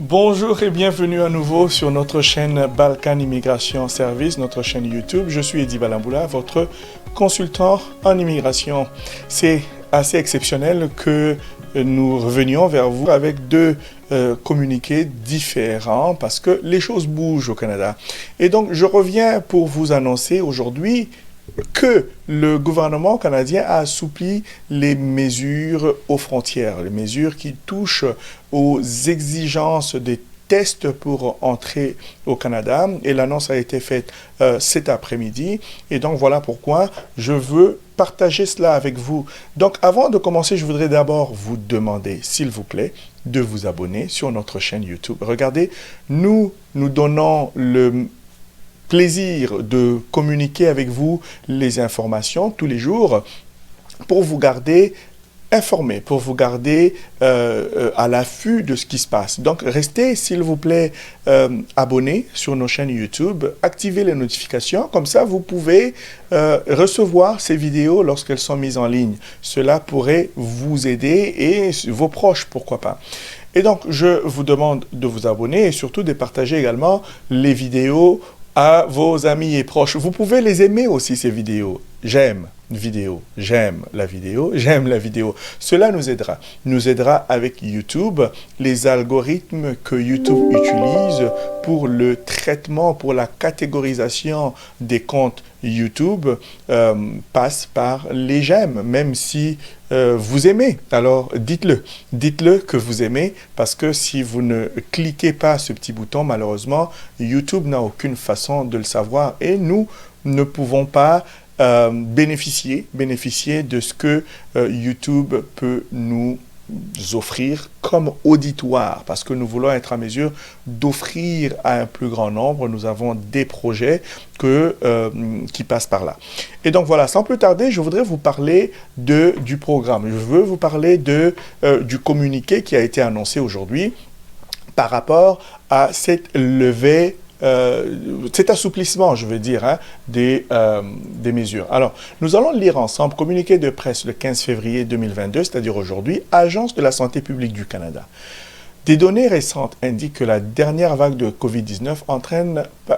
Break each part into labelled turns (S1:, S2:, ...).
S1: Bonjour et bienvenue à nouveau sur notre chaîne Balkan Immigration Service, notre chaîne YouTube. Je suis Eddy Balamboula, votre consultant en immigration. C'est assez exceptionnel que nous revenions vers vous avec deux communiqués différents parce que les choses bougent au Canada. Et donc, je reviens pour vous annoncer aujourd'hui que le gouvernement canadien a assoupli les mesures aux frontières, les mesures qui touchent aux exigences des tests pour entrer au Canada. Et l'annonce a été faite cet après-midi. Et donc, voilà pourquoi je veux partager cela avec vous. Donc, avant de commencer, je voudrais d'abord vous demander, s'il vous plaît, de vous abonner sur notre chaîne YouTube. Regardez, nous donnons le plaisir de communiquer avec vous les informations tous les jours pour vous garder informé, pour vous garder à l'affût de ce qui se passe. Donc, restez, s'il vous plaît, abonnés sur nos chaînes YouTube, activez les notifications, comme ça, vous pouvez recevoir ces vidéos lorsqu'elles sont mises en ligne. Cela pourrait vous aider et vos proches, pourquoi pas. Et donc, je vous demande de vous abonner et surtout de partager également les vidéos à vos amis et proches. Vous pouvez les aimer aussi, ces vidéos. J'aime vidéo, j'aime la vidéo, j'aime la vidéo. Cela nous aidera avec YouTube. Les algorithmes que YouTube utilise pour le traitement, pour la catégorisation des comptes YouTube passent par les j'aime, même si vous aimez. Alors, dites-le que vous aimez, parce que si vous ne cliquez pas ce petit bouton, malheureusement, YouTube n'a aucune façon de le savoir et nous ne pouvons pas bénéficier de ce que YouTube peut nous offrir comme auditoire, parce que nous voulons être en mesure d'offrir à un plus grand nombre. Nous avons des projets qui passent par là. Et donc voilà, sans plus tarder, je voudrais vous parler du programme. Je veux vous parler du communiqué qui a été annoncé aujourd'hui par rapport à cette levée, cet assouplissement, je veux dire, hein, des mesures. Alors, nous allons lire ensemble communiqué de presse le 15 février 2022, c'est-à-dire aujourd'hui, Agence de la santé publique du Canada. Des données récentes indiquent que la dernière vague de COVID-19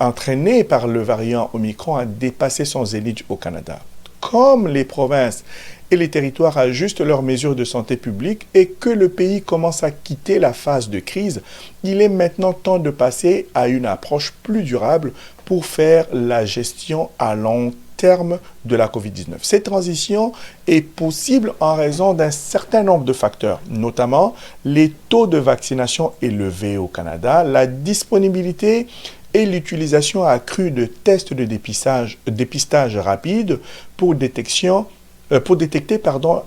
S1: entraînée par le variant Omicron a dépassé son zénith au Canada. Comme les provinces et les territoires ajustent leurs mesures de santé publique et que le pays commence à quitter la phase de crise, il est maintenant temps de passer à une approche plus durable pour faire la gestion à long terme de la COVID-19. Cette transition est possible en raison d'un certain nombre de facteurs, notamment les taux de vaccination élevés au Canada, la disponibilité et l'utilisation accrue de tests de dépistage rapide pour détecter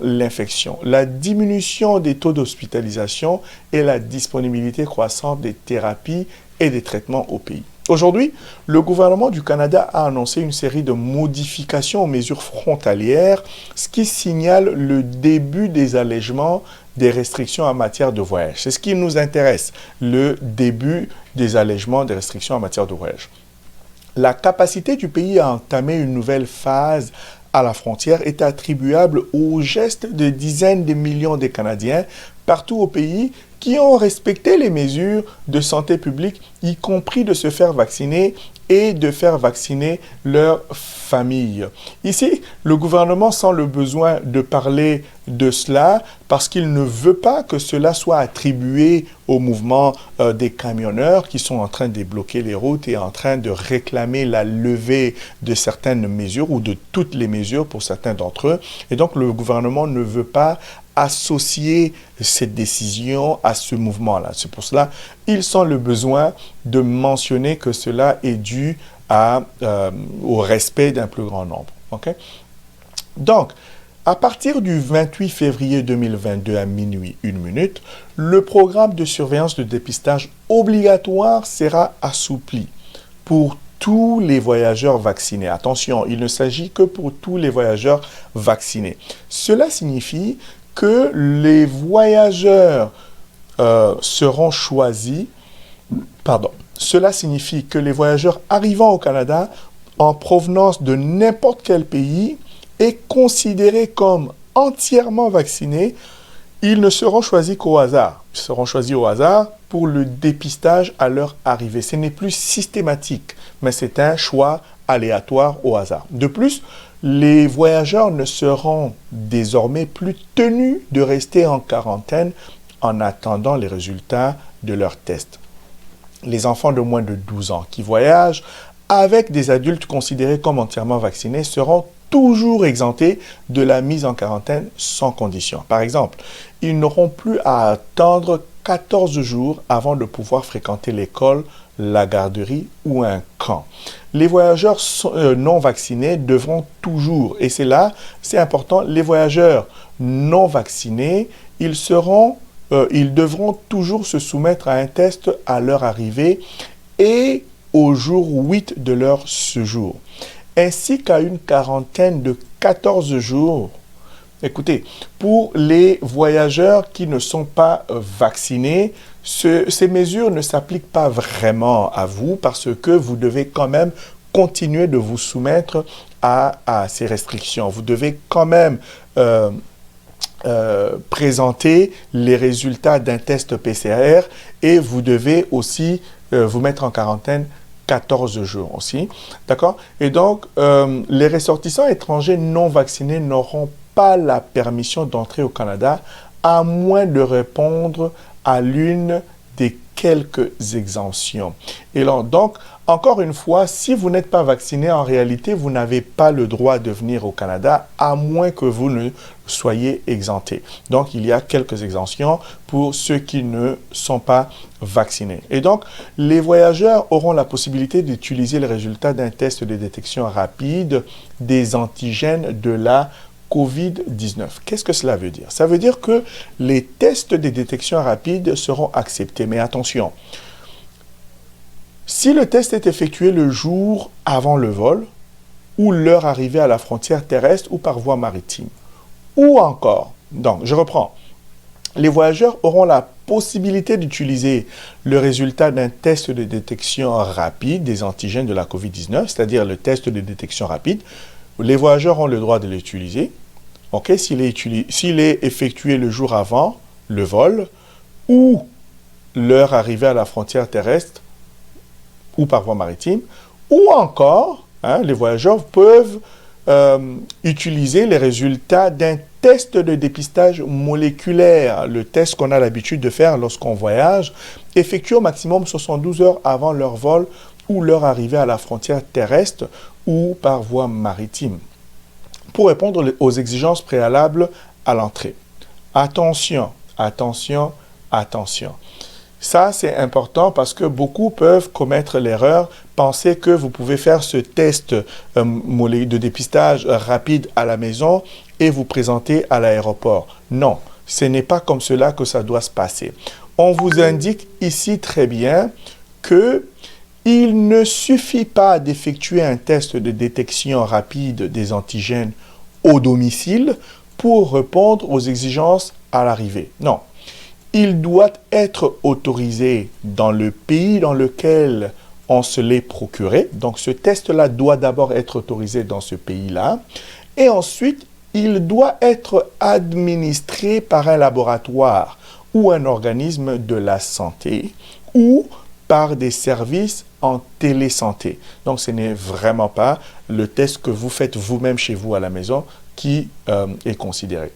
S1: l'infection, la diminution des taux d'hospitalisation et la disponibilité croissante des thérapies et des traitements au pays. Aujourd'hui, le gouvernement du Canada a annoncé une série de modifications aux mesures frontalières, ce qui signale le début des allègements des restrictions en matière de voyage. C'est ce qui nous intéresse, le début des allègements des restrictions en matière de voyage. La capacité du pays à entamer une nouvelle phase à la frontière est attribuable au geste de dizaines de millions de Canadiens partout au pays qui ont respecté les mesures de santé publique, y compris de se faire vacciner et de faire vacciner leur famille. Ici, le gouvernement sent le besoin de parler de cela parce qu'il ne veut pas que cela soit attribué au mouvement des camionneurs qui sont en train de bloquer les routes et en train de réclamer la levée de certaines mesures ou de toutes les mesures pour certains d'entre eux. Et donc, le gouvernement ne veut pas associer cette décision à ce mouvement-là. C'est pour cela qu'ils sont le besoin de mentionner que cela est dû au respect d'un plus grand nombre. Okay? Donc, à partir du 28 février 2022 à minuit 1 minute, le programme de surveillance de dépistage obligatoire sera assoupli pour tous les voyageurs vaccinés. Attention, il ne s'agit que pour tous les voyageurs vaccinés. Cela signifie que les voyageurs seront choisis, cela signifie que les voyageurs arrivant au Canada en provenance de n'importe quel pays et considérés comme entièrement vaccinés, ils ne seront choisis qu'au hasard. seront choisis au hasard pour le dépistage à leur arrivée. Ce n'est plus systématique, mais c'est un choix aléatoire au hasard. De plus, les voyageurs ne seront désormais plus tenus de rester en quarantaine en attendant les résultats de leur test. Les enfants de moins de 12 ans qui voyagent avec des adultes considérés comme entièrement vaccinés seront toujours exemptés de la mise en quarantaine sans condition. Par exemple, ils n'auront plus à attendre 14 jours avant de pouvoir fréquenter l'école, la garderie ou un camp. Les voyageurs non vaccinés devront toujours, et c'est là, c'est important, les voyageurs non vaccinés, ils devront toujours se soumettre à un test à leur arrivée et au jour 8 de leur séjour, ainsi qu'à une quarantaine de 14 jours. Écoutez, pour les voyageurs qui ne sont pas vaccinés, ces mesures ne s'appliquent pas vraiment à vous parce que vous devez quand même continuer de vous soumettre à ces restrictions. Vous devez quand même présenter les résultats d'un test PCR et vous devez aussi vous mettre en quarantaine 14 jours aussi. D'accord? Et donc, les ressortissants étrangers non vaccinés n'auront pas la permission d'entrer au Canada à moins de répondre à l'une des quelques exemptions. Et donc, encore une fois, si vous n'êtes pas vacciné, en réalité, vous n'avez pas le droit de venir au Canada à moins que vous ne soyez exempté. Donc, il y a quelques exemptions pour ceux qui ne sont pas vaccinés. Et donc, les voyageurs auront la possibilité d'utiliser le résultat d'un test de détection rapide des antigènes de la COVID-19. Qu'est-ce que cela veut dire? Ça veut dire que les tests de détection rapide seront acceptés. Mais attention, si le test est effectué le jour avant le vol, ou l'heure arrivée à la frontière terrestre ou par voie maritime, ou encore, donc je reprends, les voyageurs auront la possibilité d'utiliser le résultat d'un test de détection rapide des antigènes de la COVID-19, c'est-à-dire le test de détection rapide. Les voyageurs ont le droit de l'utiliser. Okay? S'il est effectué le jour avant le vol ou l'heure arrivée à la frontière terrestre ou par voie maritime, ou encore, les voyageurs peuvent utiliser les résultats d'un test de dépistage moléculaire, le test qu'on a l'habitude de faire lorsqu'on voyage, effectué au maximum 72 heures avant leur vol ou leur arrivée à la frontière terrestre ou par voie maritime, pour répondre aux exigences préalables à l'entrée. Attention, attention, attention. Ça, c'est important parce que beaucoup peuvent commettre l'erreur, penser que vous pouvez faire ce test de dépistage rapide à la maison et vous présenter à l'aéroport. Non, ce n'est pas comme cela que ça doit se passer. On vous indique ici très bien que il ne suffit pas d'effectuer un test de détection rapide des antigènes au domicile pour répondre aux exigences à l'arrivée. Non. Il doit être autorisé dans le pays dans lequel on se l'est procuré. Donc, ce test-là doit d'abord être autorisé dans ce pays-là. Et ensuite, il doit être administré par un laboratoire ou un organisme de la santé ou par des services en télésanté. Donc, ce n'est vraiment pas le test que vous faites vous-même chez vous à la maison qui est considéré.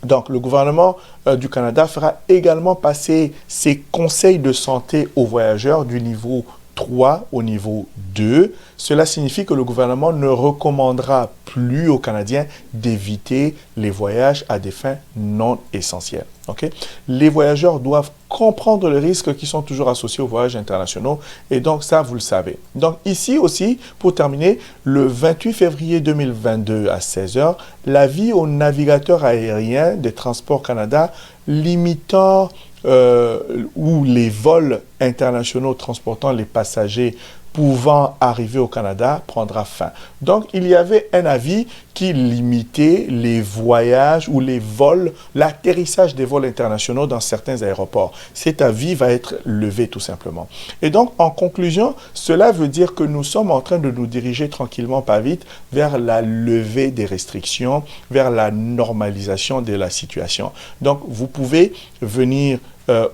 S1: Donc, le gouvernement du Canada fera également passer ses conseils de santé aux voyageurs du niveau 3 au niveau 2. Cela signifie que le gouvernement ne recommandera plus aux Canadiens d'éviter les voyages à des fins non essentielles. Okay? Les voyageurs doivent comprendre les risques qui sont toujours associés aux voyages internationaux et donc ça, vous le savez. Donc ici aussi, pour terminer, le 28 février 2022 à 16 h, l'avis aux navigateurs aériens de Transport Canada limitant ou les vols internationaux transportant les passagers pouvant arriver au Canada prendra fin. Donc, il y avait un avis qui limitait les voyages ou les vols, l'atterrissage des vols internationaux dans certains aéroports. Cet avis va être levé tout simplement. Et donc, en conclusion, cela veut dire que nous sommes en train de nous diriger tranquillement, pas vite, vers la levée des restrictions, vers la normalisation de la situation. Donc, vous pouvez venir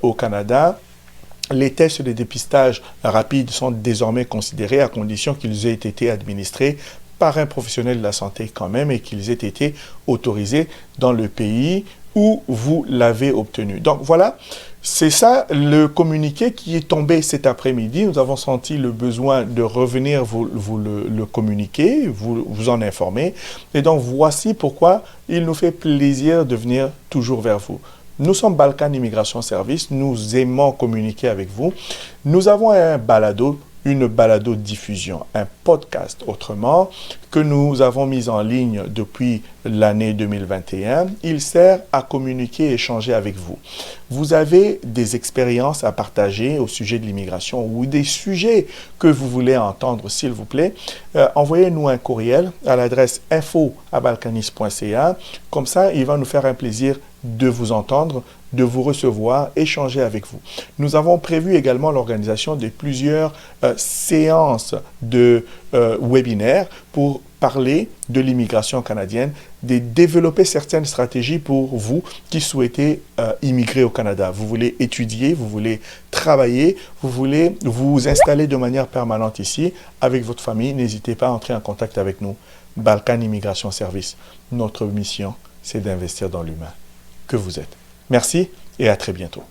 S1: au Canada. Les tests de dépistage rapides sont désormais considérés à condition qu'ils aient été administrés par un professionnel de la santé quand même et qu'ils aient été autorisés dans le pays où vous l'avez obtenu. Donc voilà, c'est ça le communiqué qui est tombé cet après-midi. Nous avons senti le besoin de revenir vous le communiquer, vous en informer. Et donc voici pourquoi il nous fait plaisir de venir toujours vers vous. Nous sommes Balkan Immigration Service, nous aimons communiquer avec vous. Nous avons un balado, une balado-diffusion, un podcast autrement, que nous avons mis en ligne depuis l'année 2021. Il sert à communiquer et échanger avec vous. Vous avez des expériences à partager au sujet de l'immigration ou des sujets que vous voulez entendre, s'il vous plaît. Envoyez-nous un courriel à l'adresse info@balkanis.ca. Comme ça, il va nous faire un plaisir de vous entendre, de vous recevoir, échanger avec vous. Nous avons prévu également l'organisation de plusieurs séances de webinaires pour parler de l'immigration canadienne, de développer certaines stratégies pour vous qui souhaitez immigrer au Canada. Vous voulez étudier, vous voulez travailler, vous voulez vous installer de manière permanente ici avec votre famille. N'hésitez pas à entrer en contact avec nous. Balkan Immigration Service. Notre mission, c'est d'investir dans l'humain que vous êtes. Merci et à très bientôt.